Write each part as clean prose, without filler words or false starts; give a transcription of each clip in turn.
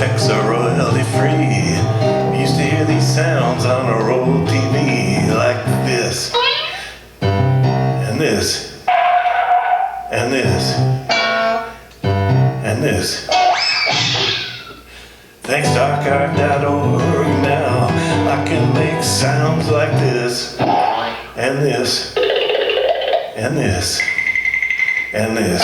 effects are royalty free. We used to hear these sounds on our old TV, like this, and this, and this, and this. Thanks to archive.org now, I can make sounds like this, and this, and this, and this.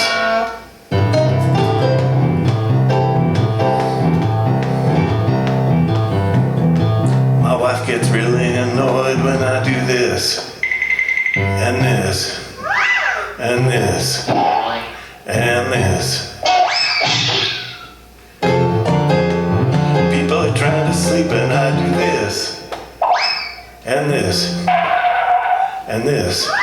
My wife gets really annoyed when I do this, and this, and this, and this. People are trying to sleep and I do this, and this, and this.